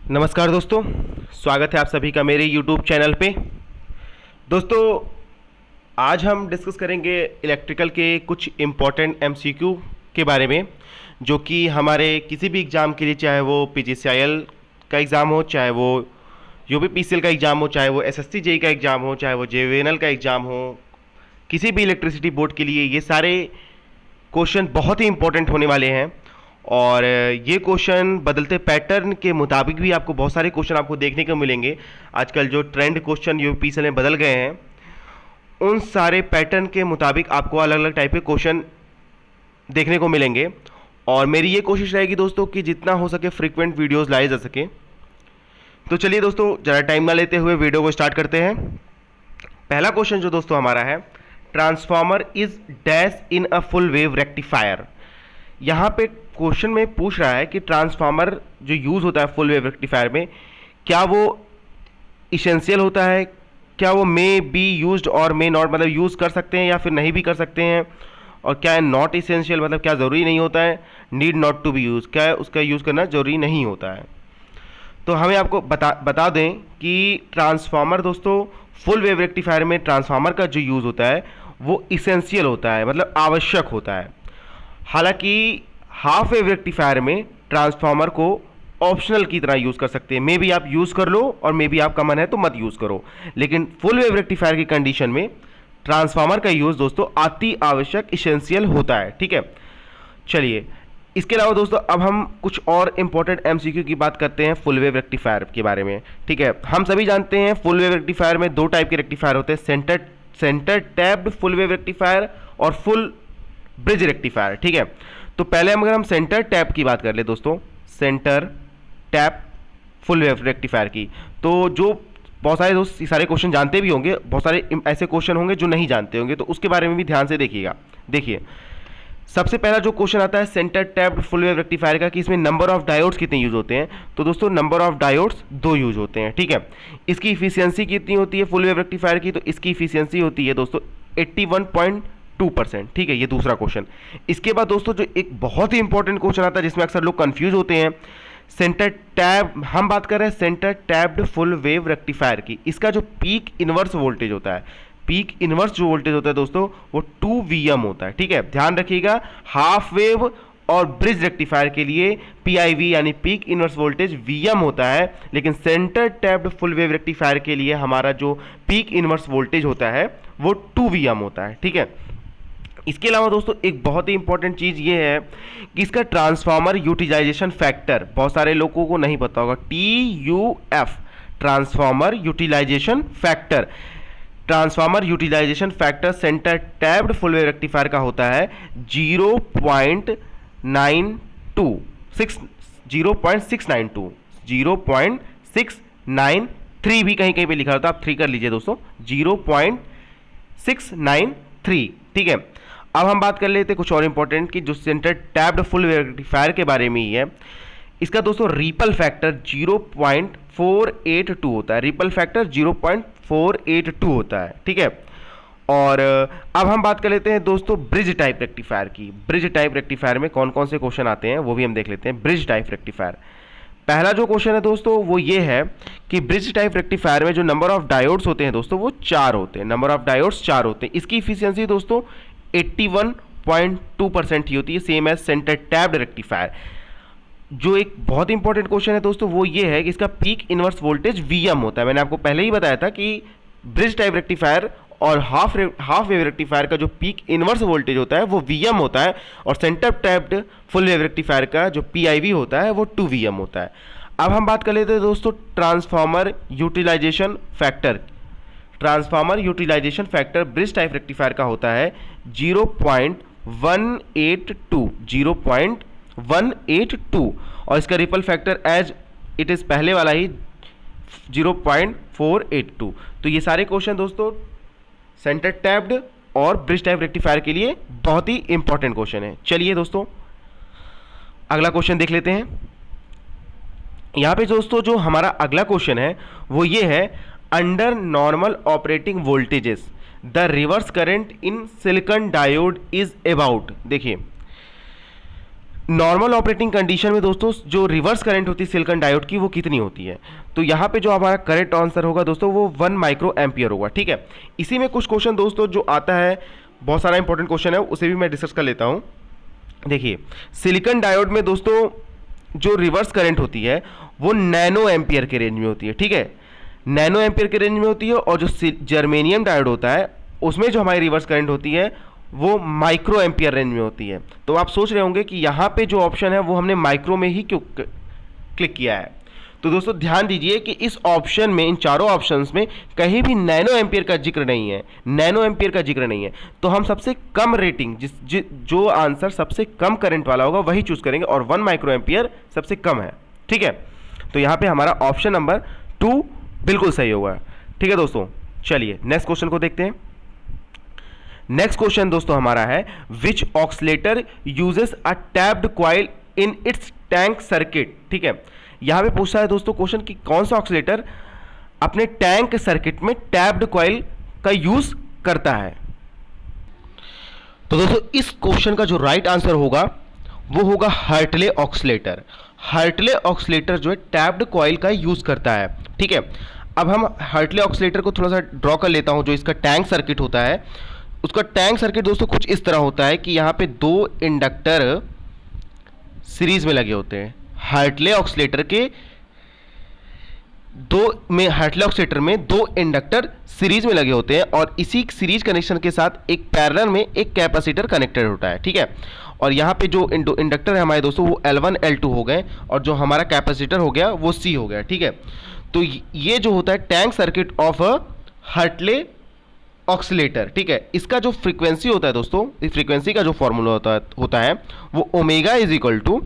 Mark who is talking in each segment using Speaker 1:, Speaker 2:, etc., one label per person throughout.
Speaker 1: नमस्कार दोस्तों, स्वागत है आप सभी का मेरे YouTube चैनल पे। दोस्तों, आज हम डिस्कस करेंगे इलेक्ट्रिकल के कुछ इम्पोर्टेंट MCQ के बारे में, जो कि हमारे किसी भी एग्ज़ाम के लिए, चाहे वो PGCIL का एग्ज़ाम हो, चाहे वो UPPCL का एग्ज़ाम हो, चाहे वो SSC JEE का एग्ज़ाम हो, चाहे वो JVNL का एग्ज़ाम हो, किसी भी इलेक्ट्रिसिटी बोर्ड के लिए ये सारे क्वेश्चन बहुत ही इंपॉर्टेंट होने वाले हैं। और ये क्वेश्चन बदलते पैटर्न के मुताबिक भी आपको बहुत सारे क्वेश्चन आपको देखने को मिलेंगे। आजकल जो ट्रेंड क्वेश्चन UPPCL में बदल गए हैं, उन सारे पैटर्न के मुताबिक आपको अलग अलग टाइप के क्वेश्चन देखने को मिलेंगे। और मेरी ये कोशिश रहेगी दोस्तों कि जितना हो सके फ्रीक्वेंट वीडियोस लाए जा सके। तो चलिए दोस्तों, ज़्यादा टाइम ना लेते हुए वीडियो को स्टार्ट करते हैं। पहला क्वेश्चन जो दोस्तों हमारा है, transformer is dash in a full wave rectifier. यहाँ पे क्वेश्चन में पूछ रहा है कि ट्रांसफार्मर जो यूज़ होता है फुल वेव रेक्टिफायर में, क्या वो इसेंशियल होता है, क्या वो मे बी यूज्ड और मे नॉट, मतलब यूज़ कर सकते हैं या फिर नहीं भी कर सकते हैं, और क्या है नॉट इसेंशियल, मतलब क्या ज़रूरी नहीं होता है, need not to be use, क्या है उसका यूज़ करना ज़रूरी नहीं होता है। तो हमें आपको बता दें कि ट्रांसफार्मर दोस्तों फुल वेव रेक्टिफायर में ट्रांसफार्मर का जो यूज़ होता है वो इसेंशियल होता है, मतलब आवश्यक होता है। हालांकि हाफ वेव रेक्टिफायर में ट्रांसफार्मर को ऑप्शनल की तरह यूज़ कर सकते हैं, मे बी आप यूज़ कर लो और मे बी आपका मन है तो मत यूज़ करो, लेकिन फुल वेव रेक्टिफायर की कंडीशन में ट्रांसफार्मर का यूज़ दोस्तों अति आवश्यक इसेंशियल होता है। ठीक है, चलिए इसके अलावा दोस्तों अब हम कुछ और इंपॉर्टेंट MCQ की बात करते हैं फुल वेव रेक्टिफायर के बारे में। ठीक है, हम सभी जानते हैं फुल वेव रेक्टिफायर में दो टाइप के रेक्टिफायर होते हैं, centre tapped full wave rectifier और फुल ब्रिज रेक्टिफायर। ठीक है, तो पहले अगर हम सेंटर टैप की बात कर ले दोस्तों, centre tap full wave rectifier की, तो जो बहुत सारे दोस्त ये सारे क्वेश्चन जानते भी होंगे, बहुत सारे ऐसे क्वेश्चन होंगे जो नहीं जानते होंगे, तो उसके बारे में भी ध्यान से देखिएगा। देखिए, सबसे पहला जो क्वेश्चन आता है centre tapped full wave rectifier का, कि इसमें नंबर ऑफ डायोड्स कितने यूज होते हैं। तो दोस्तों नंबर ऑफ डायोड्स 2 यूज होते हैं। ठीक है, इसकी इफिशियंसी कितनी होती है फुल वेव रेक्टिफायर की, तो इसकी इफिशियंसी होती है दोस्तों 81.2%। ठीक है, ये दूसरा क्वेश्चन। इसके बाद दोस्तों जो एक बहुत ही इंपॉर्टेंट क्वेश्चन आता है जिसमें अक्सर लोग कंफ्यूज होते हैं, सेंटर टैब, हम बात कर रहे हैं centre tapped full wave rectifier की, इसका जो पीक इनवर्स वोल्टेज होता है, पीक इनवर्स जो वोल्टेज होता है दोस्तों वो 2 VM होता है। ठीक है, ध्यान रखिएगा, हाफ वेव और ब्रिज रेक्टिफायर के लिए PIV यानी पीक इनवर्स वोल्टेज VM होता है, लेकिन centre tapped full wave rectifier के लिए हमारा जो पीक इनवर्स वोल्टेज होता है वो 2 VM होता है। ठीक है, इसके अलावा दोस्तों एक बहुत ही इंपॉर्टेंट चीज़ ये है कि इसका ट्रांसफार्मर यूटिलाइजेशन फैक्टर बहुत सारे लोगों को नहीं पता होगा, TUF, transformer utilisation factor. Transformer utilisation factor centre tapped full wave rectifier का होता है 0.692, 0.693 भी कहीं कहीं पे लिखा होता है, आप 3 कर लीजिए दोस्तों, 0.693। ठीक है, अब हम बात कर लेते हैं कुछ और इंपॉर्टेंट कि जो centre tapped full wave rectifier के बारे में ही है। इसका दोस्तों रिपल फैक्टर 0.482 होता है, रिपल फैक्टर 0.482 होता है। ठीक है, और अब हम बात कर लेते हैं दोस्तों ब्रिज टाइप रेक्टिफायर की। ब्रिज टाइप रेक्टिफायर में कौन कौन से क्वेश्चन आते हैं वो भी हम देख लेते हैं। ब्रिज टाइप रेक्टिफायर, पहला जो क्वेश्चन है दोस्तों वो ये है कि ब्रिज टाइप रेक्टिफायर में जो नंबर ऑफ डायोड्स होते हैं दोस्तों वो 4 होते हैं, नंबर ऑफ डायोड्स 4 होते हैं। इसकी इफिशियंसी दोस्तों 81.2% ही होती है, same as centre tapped rectifier. जो एक बहुत इंपॉर्टेंट क्वेश्चन है दोस्तों वो ये है कि इसका पीक इनवर्स वोल्टेज VM होता है। मैंने आपको पहले ही बताया था कि ब्रिज टाइप रेक्टिफायर और हाफ वेव रेक्टिफायर का जो पीक इनवर्स वोल्टेज होता है वो VM होता है, और centre tapped full wave rectifier का जो PIV होता है वो 2 VM होता है। अब हम बात कर लेते हैं दोस्तों transformer utilisation factor. Transformer utilisation factor bridge type rectifier का होता है 0.182, 0.182, और इसका ripple factor as it is पहले वाला ही 0.482। तो ये सारे क्वेश्चन दोस्तों सेंटर टैप्ड और ब्रिज टाइप रेक्टिफायर के लिए बहुत ही इंपॉर्टेंट क्वेश्चन है। चलिए दोस्तों अगला क्वेश्चन देख लेते हैं। यहाँ पे दोस्तों जो हमारा अगला क्वेश्चन है वो ये है, under normal operating voltages the reverse current in silicon diode is about. देखिए नॉर्मल ऑपरेटिंग कंडीशन में दोस्तों जो रिवर्स करंट होती है सिलिकॉन डायोड की वो कितनी होती है? तो यहाँ पे जो हमारा करेक्ट आंसर होगा दोस्तों वो 1 माइक्रो एम्पियर होगा। ठीक है, इसी में कुछ क्वेश्चन दोस्तों जो आता है, बहुत सारा इंपॉर्टेंट क्वेश्चन है, उसे भी मैं डिस्कस कर लेता हूँ। देखिए, सिलिकॉन डायोड में दोस्तों जो रिवर्स करंट होती है वो नैनो एम्पियर के रेंज में होती है। ठीक है, नैनो एम्पियर के रेंज में होती है, और जो जर्मेनियम डायोड होता है उसमें जो हमारी रिवर्स करंट होती है वो माइक्रो एम्पियर रेंज में होती है। तो आप सोच रहे होंगे कि यहाँ पे जो ऑप्शन है वो हमने माइक्रो में ही क्यों क्लिक किया है। तो दोस्तों ध्यान दीजिए कि इस ऑप्शन में, इन चारों ऑप्शंस में कहीं भी नैनो एम्पियर का जिक्र नहीं है, नैनो एम्पियर का जिक्र नहीं है। तो हम सबसे कम रेटिंग जो आंसर सबसे कम करंट वाला होगा वही चूज करेंगे, और 1 माइक्रो एम्पियर सबसे कम है। ठीक है, तो यहाँ पे हमारा ऑप्शन नंबर 2 बिल्कुल सही होगा। ठीक है दोस्तों, चलिए नेक्स्ट क्वेश्चन को देखते हैं। नेक्स्ट क्वेश्चन दोस्तों हमारा है, which oscillator uses a tapped coil in its tank circuit. ठीक है, यहां पे पूछा है दोस्तों क्वेश्चन कि कौन सा ऑक्सीलेटर अपने टैंक सर्किट में टैप्ड कॉइल का यूज करता है। तो दोस्तों इस क्वेश्चन का जो राइट आंसर होगा वो होगा हार्टले ऑक्सीलेटर। हार्टले ऑक्सीलेटर जो है टैप्ड कॉइल का यूज करता है। ठीक है, अब हम हार्टले ऑक्सीलेटर को थोड़ा सा ड्रॉ कर लेता हूं। जो इसका टैंक सर्किट होता है, उसका टैंक सर्किट दोस्तों कुछ इस तरह होता है कि यहां पे 2 इंडक्टर सीरीज में लगे होते हैं। हार्टले ऑक्सीलेटर में 2 इंडक्टर सीरीज में लगे होते हैं, और इसी सीरीज कनेक्शन के साथ एक पैरेलल में एक कैपेसिटर कनेक्टेड होता है। ठीक है, और यहाँ पे जो इंडक्टर है हमारे दोस्तों वो L1 L2 हो गए, और जो हमारा कैपेसिटर हो गया वो C हो गया। ठीक है, तो ये जो होता है tank circuit of a Hartley oscillator. ठीक है, इसका जो फ्रीक्वेंसी होता है दोस्तों, इस फ्रीक्वेंसी का जो फॉर्मूला होता है वो omega is equal to,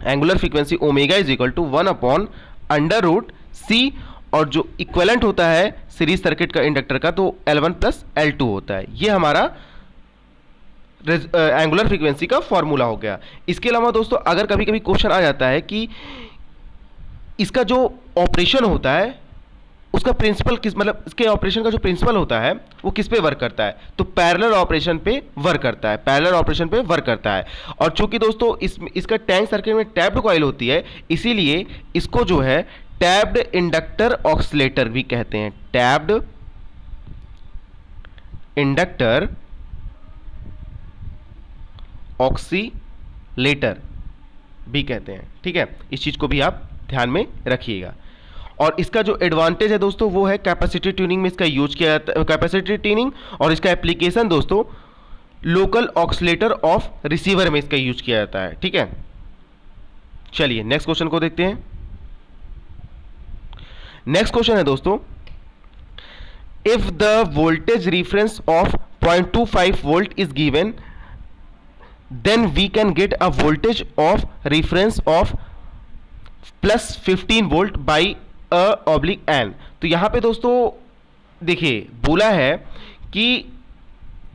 Speaker 1: angular frequency omega is equal to 1/√C, और जो इक्विवेलेंट होता है सीरीज सर्किट का इंडक्टर का तो L1 + L2 होता है। ये हमारा एंगुलर फ्रीक्वेंसी का फॉर्मूला हो गया। इसके अलावा दोस्तों अगर कभी कभी क्वेश्चन आ जाता है कि इसका जो ऑपरेशन होता है उसका प्रिंसिपल किस, मतलब इसके ऑपरेशन का जो प्रिंसिपल होता है वो किस पे वर्क करता है, तो पैरेलल ऑपरेशन पे वर्क करता है, पैरेलल ऑपरेशन पे वर्क करता है। और चूंकि दोस्तों इसका टैंक सर्किट में टैप्ड कॉइल होती है, इसीलिए इसको जो है टैप्ड इंडक्टर ऑक्सीलेटर भी कहते हैं। टैप्ड इंडक्टर ऑक्सीलेटर भी कहते हैं। ठीक है, इस चीज को भी आप ध्यान में रखिएगा। और इसका जो एडवांटेज है दोस्तों वो है कैपेसिटी ट्यूनिंग में इसका यूज किया जाता है, कैपेसिटी ट्यूनिंग, और इसका एप्लीकेशन दोस्तों लोकल ऑक्सीलेटर ऑफ रिसीवर में इसका यूज किया जाता है। ठीक है, चलिए नेक्स्ट क्वेश्चन को देखते हैं। नेक्स्ट क्वेश्चन है दोस्तों, if the voltage reference of 0.25 volt is given then we can get a voltage of reference of +15 volt by (n). तो यहां पे दोस्तों देखिए बोला है कि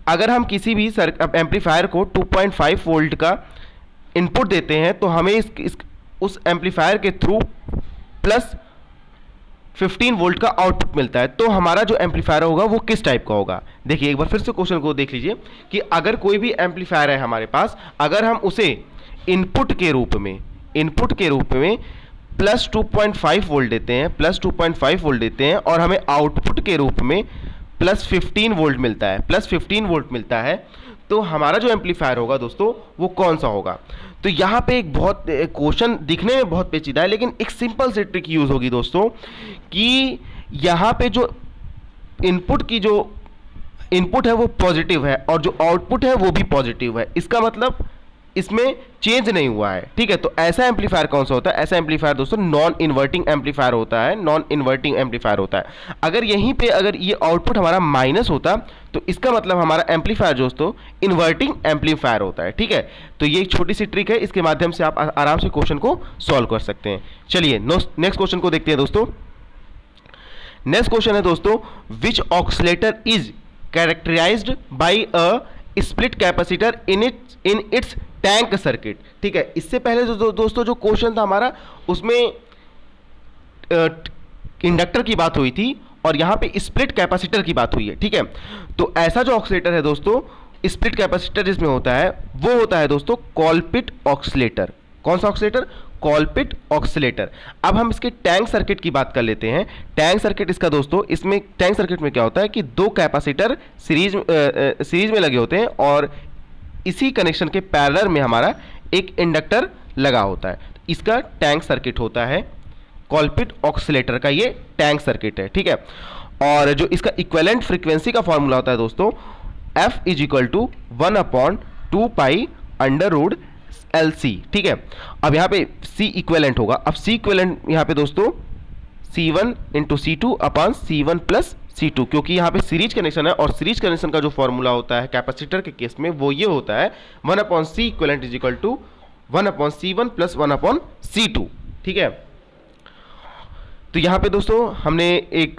Speaker 1: अगर हम किसी भी एम्पलीफायर को 2.5 वोल्ट का इनपुट देते हैं तो हमें उस एम्पलीफायर के थ्रू +15 वोल्ट का आउटपुट मिलता है। तो हमारा जो एम्पलीफायर होगा वो किस टाइप का होगा? देखिए एक बार फिर से क्वेश्चन को देख लीजिए कि अगर कोई भी एम्पलीफायर है हमारे पास, अगर हम उसे इनपुट के रूप में +2.5 वोल्ट देते हैं, +2.5 वोल्ट देते हैं, और हमें आउटपुट के रूप में +15 वोल्ट मिलता है, +15 वोल्ट मिलता है, तो हमारा जो एम्पलीफायर होगा दोस्तों वो कौन सा होगा? तो यहाँ पे एक बहुत क्वेश्चन दिखने में बहुत पेचीदा है, लेकिन एक सिंपल से ट्रिक यूज होगी दोस्तों कि यहाँ पे जो इनपुट है वो पॉजिटिव है और जो आउटपुट है वो भी पॉजिटिव है। इसका मतलब इसमें चेंज नहीं हुआ है। ठीक है, तो ऐसा एम्पलीफायर कौन सा होता है? ऐसा एम्पलीफायर दोस्तों नॉन इन्वर्टिंग एम्पलीफायर होता है, नॉन इन्वर्टिंग एम्पलीफायर होता है। अगर यहीं पे अगर ये आउटपुट हमारा माइनस होता तो इसका मतलब हमारा एम्पलीफायर दोस्तों इन्वर्टिंग एम्पलीफायर होता है। ठीक है, तो ये एक छोटी सी ट्रिक है, इसके माध्यम से आप आराम से क्वेश्चन को सॉल्व कर सकते हैं। चलिए नेक्स्ट क्वेश्चन को देखते हैं दोस्तों। नेक्स्ट क्वेश्चन है दोस्तों, which oscillator is characterized by a split capacitor in its tank circuit. ठीक है, इससे पहले दोस्तों जो क्वेश्चन था हमारा उसमें इंडक्टर की बात हुई थी और यहां पे स्प्लिट कैपेसिटर की बात हुई है। ठीक है, तो ऐसा जो ऑक्सीलेटर है दोस्तों स्प्लिट कैपेसिटर जिसमें होता है वो होता है दोस्तों कॉलपिट ऑक्सीलेटर। कौन सा ऑक्सीलेटर? कॉलपिट ऑक्सीलेटर। अब हम इसके टैंक सर्किट की बात कर लेते हैं। टैंक सर्किट इसका दोस्तों, इसमें टैंक सर्किट में क्या होता है कि दो कैपेसिटर सीरीज में लगे होते हैं और इसी कनेक्शन के पैरेलल में हमारा एक इंडक्टर लगा होता है। इसका टैंक सर्किट होता है, कॉलपिट ऑक्सीलेटर का ये टैंक सर्किट है, ठीक है। और जो इसका इक्विवेलेंट फ्रीक्वेंसी का फॉर्मूला होता है दोस्तों, F is equal to 1/2 pi under root LC, ठीक है। अब यहाँ पे C इक्विवेलेंट होगा। अब C इक्विवेलेंट यहाँ पे दोस्तों C1 into C2 upon C1 plus C2, क्योंकि यहाँ पे सीरीज कनेक्शन है और सीरीज कनेक्शन का जो फॉर्मूला होता है कैपेसिटर के केस में वो ये होता है 1/C equivalent is equal to 1/C1 plus 1/C2, ठीक है। तो यहाँ पे दोस्तों हमने एक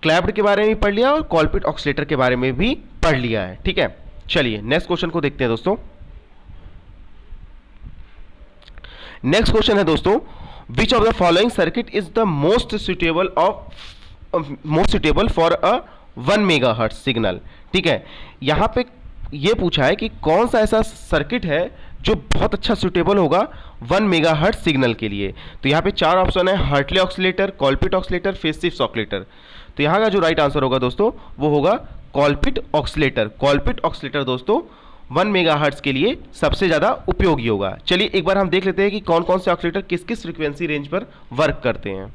Speaker 1: क्लैप्ड के बारे में पढ़ लिया और कॉलपिट ऑक्सीलेटर के बारे में भी पढ़ लिया है, ठीक है। चलिए नेक्स्ट क्वेश्चन को देखते हैं दोस्तों। नेक्स्ट क्वेश्चन है दोस्तों, which of the following circuit is the most suitable for a 1 megahertz signal, ठीक है। यहां पे ये पूछा है कि कौन सा ऐसा सर्किट है जो बहुत अच्छा सुटेबल होगा 1 मेगाहर्ट्ज सिग्नल के लिए। तो यहाँ पे चार ऑप्शन है, Hartley oscillator, कॉलपिट oscillator, phase shift oscillator. तो यहाँ का जो राइट आंसर होगा दोस्तों वो होगा कॉलपिट ऑक्सीलेटर। कॉलपिट ऑक्सीलेटर दोस्तों 1 मेगाहर्ट्ज के लिए सबसे ज़्यादा उपयोगी होगा। चलिए एक बार हम देख लेते हैं कि कौन कौन से ऑक्सीलेटर किस किस फ्रीक्वेंसी रेंज पर वर्क करते हैं।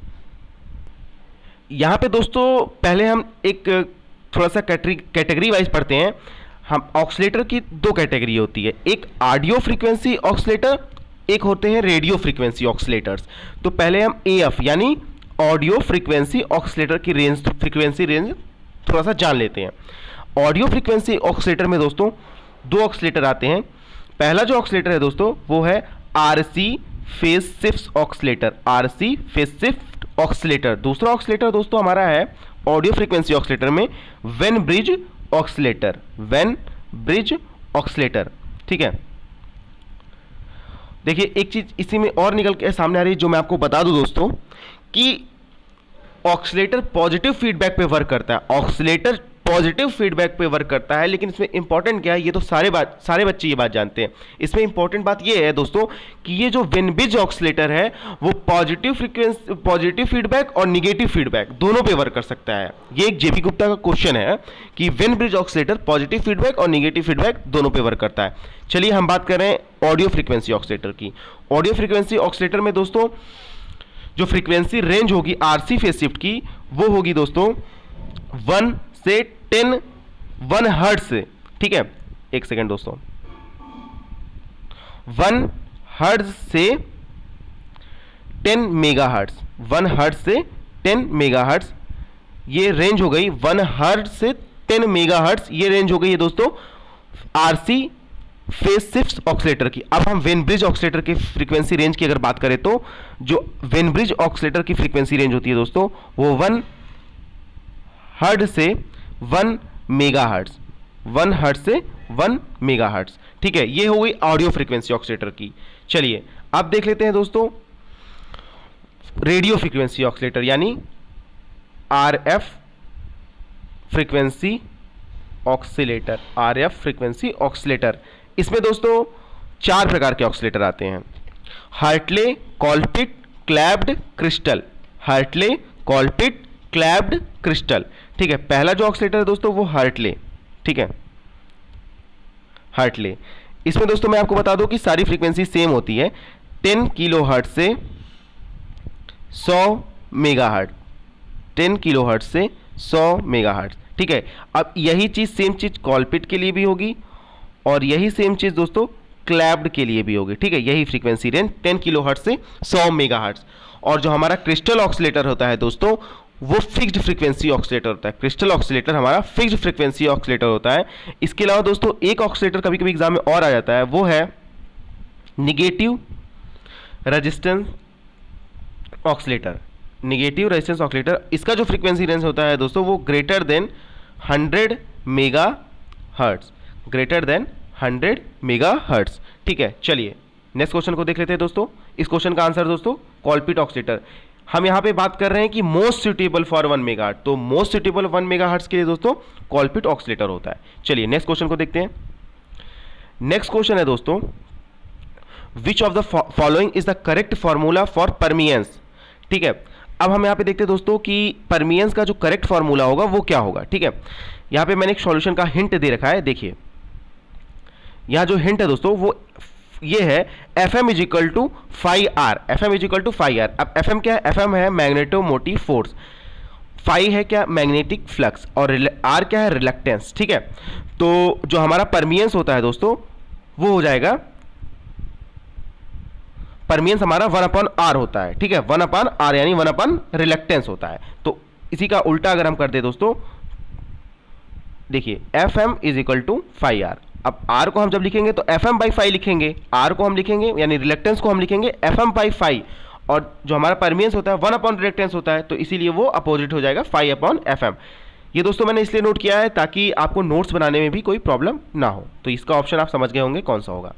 Speaker 1: यहाँ पे दोस्तों पहले हम एक थोड़ा सा कैटेगरी वाइज पढ़ते हैं। हम ऑक्सीलेटर की दो कैटेगरी होती है, एक ऑडियो फ्रीक्वेंसी ऑक्सीलेटर, एक होते हैं रेडियो फ्रीक्वेंसी ऑक्सीलेटर्स। तो पहले हम AF यानी ऑडियो फ्रीक्वेंसी ऑक्सीलेटर की फ्रीक्वेंसी रेंज थोड़ा सा जान लेते हैं। ऑडियो फ्रीक्वेंसी ऑक्सीलेटर में दोस्तों दो ऑक्सीलेटर आते हैं। पहला जो ऑक्सीलेटर है दोस्तों वो है RC phase shift oscillator, RC phase shift oscillator. दूसरा ऑक्सीलेटर दोस्तों हमारा है ऑडियो फ्रीक्वेंसी ऑक्सीलेटर में Wien bridge oscillator, Wien bridge oscillator, ठीक है। देखिए एक चीज इसी में और निकल के सामने आ रही है जो मैं आपको बता दूं दोस्तों कि ऑक्सीलेटर पॉजिटिव फीडबैक पे वर्क करता है। ऑक्सीलेटर पॉजिटिव फीडबैक पे वर्क करता है, लेकिन इसमें इंपॉर्टेंट क्या है ये तो सारे बच्चे ये बात जानते हैं। इसमें इंपॉर्टेंट बात ये है दोस्तों कि ये जो वेन ब्रिज ऑक्सीलेटर है वो पॉजिटिव फीडबैक और निगेटिव फीडबैक दोनों पे वर्क कर सकता है। ये एक जेपी गुप्ता का क्वेश्चन है कि Wien bridge oscillator positive feedback और निगेटिव फीडबैक दोनों पे वर्क करता है। चलिए हम बात कर रहे हैं ऑडियो फ्रीक्वेंसी ऑक्सीलेटर की। ऑडियो फ्रीक्वेंसी ऑक्सीलेटर में दोस्तों जो फ्रीक्वेंसी रेंज होगी RC फेज शिफ्ट की वो होगी दोस्तों 1 से 1 हर्ट्ज से, ठीक है। एक सेकेंड दोस्तों, 1 हर्ट्ज से 10 मेगाहर्ट्ज, 1 हर्ट्ज से 10 मेगाहर्ट्ज ये रेंज हो गई। 1 हर्ट्ज से 10 मेगाहर्ट्ज ये रेंज हो गई है दोस्तों RC फेज शिफ्ट ऑक्सीलेटर की। अब हम वेन ब्रिज ऑक्सीलेटर की फ्रीक्वेंसी रेंज की अगर बात करें तो जो वेन ब्रिज ऑक्सीलेटर की फ्रीक्वेंसी रेंज होती है दोस्तों वो 1 हर्ट्ज से 1 मेगाहर्ट्ज, 1 हर्ट्ज से 1 मेगाहर्ट्ज, ठीक है। ये हो गई ऑडियो फ्रीक्वेंसी ऑक्सीलेटर की। चलिए अब देख लेते हैं दोस्तों रेडियो फ्रीक्वेंसी ऑक्सीलेटर यानी RF frequency oscillator, RF frequency oscillator. इसमें दोस्तों 4 प्रकार के ऑक्सीलेटर आते हैं, Hartley, कॉलपिट, clapped, crystal. Hartley, कॉलपिट, clapped, crystal, ठीक है। पहला जो ऑक्सीलेटर है दोस्तों वो हार्टले, ठीक है, हार्टले। इसमें दोस्तों मैं आपको बता दूं कि सारी फ्रीक्वेंसी सेम होती है, 10 किलोहर्ट्ज से 100 मेगाहर्ट्ज, 10 किलोहर्ट्ज से 100 मेगाहर्ट्ज, ठीक है। अब यही चीज सेम चीज कॉलपिट के लिए भी होगी और यही सेम चीज दोस्तों क्लैप्ड के लिए भी होगी, ठीक है। यही फ्रीक्वेंसी रेंज 10 किलोहर्ट्ज से 100 मेगाहर्ट्ज। और जो हमारा क्रिस्टल ऑक्सीलेटर होता है दोस्तों वो फिक्स्ड फ्रीक्वेंसी ऑक्सीलेटर होता है। क्रिस्टल ऑक्सीलेटर हमारा फिक्स्ड फ्रीक्वेंसी ऑक्सीलेटर होता है। इसके अलावा दोस्तों एक ऑक्सीलेटर कभी कभी एग्जाम में और आ जाता है, वो है negative resistance oscillator. Negative resistance oscillator, इसका जो फ्रीक्वेंसी रेंज होता है दोस्तों वो greater than 100 mega hertz, greater than 100 mega hertz, ठीक है। चलिए नेक्स्ट क्वेश्चन को देख लेते हैं दोस्तों। इस क्वेश्चन का आंसर दोस्तों कॉलपिट ऑक्सीलेटर। हम यहाँ पे बात कर रहे हैं कि मोस्ट सुटेबल फॉर 1 मेगाहर्ट्ज, तो मोस्ट सुटेबल 1 मेगाहर्ट्ज के लिए दोस्तों कॉलपिट ऑक्सीलेटर होता है। चलिए नेक्स्ट क्वेश्चन को देखते हैं। नेक्स्ट क्वेश्चन है दोस्तों, which of the following is the correct formula for परमियंस। ठीक है, अब हम यहाँ पे देखते हैं दोस्तों कि परमियंस का जो करेक्ट फॉर्मूला होगा वो क्या होगा। ठीक है, यहाँ पे मैंने एक सॉल्यूशन का हिंट दे रखा है, देखिए यहाँ जो हिंट है दोस्तों वो ये है Fm is equal to phi R. Fm is equal to phi R. अब Fm क्या है? Fm है मैग्नेटोमोटिव फोर्स, फाई है क्या? मैग्नेटिक फ्लक्स, और R क्या है? रिलक्टेंस। ठीक है, तो जो हमारा परमियंस होता है दोस्तों वो हो जाएगा, परमियंस हमारा 1/r होता है। ठीक है, 1/r यानी 1/ रिलक्टेंस होता है। तो इसी का उल्टा अगर हम कर दे दोस्तों, देखिए Fm is equal to phi R. अब R को हम जब लिखेंगे तो Fm बाई फाई लिखेंगे, R को हम लिखेंगे यानी रिलक्टेंस को हम लिखेंगे Fm बाई फाई, और जो हमारा परमियंस होता है 1/ रिलक्टेंस होता है, तो इसीलिए वो अपोजिट हो जाएगा फाई/Fm। ये दोस्तों मैंने इसलिए नोट किया है ताकि आपको नोट्स बनाने में भी कोई प्रॉब्लम ना हो। तो इसका ऑप्शन आप समझ गए होंगे कौन सा होगा।